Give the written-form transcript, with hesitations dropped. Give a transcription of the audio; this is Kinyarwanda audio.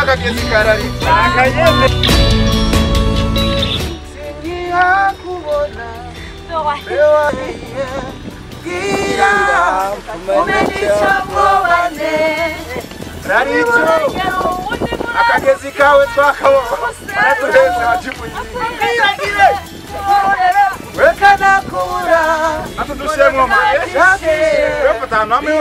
akagezi karari akayeme singiye kubona bewa gira umenicha mubane raricho akagezi kawe twakabo aratuheza wajibuye weka nakura atudushemwe manje wewe patana mwe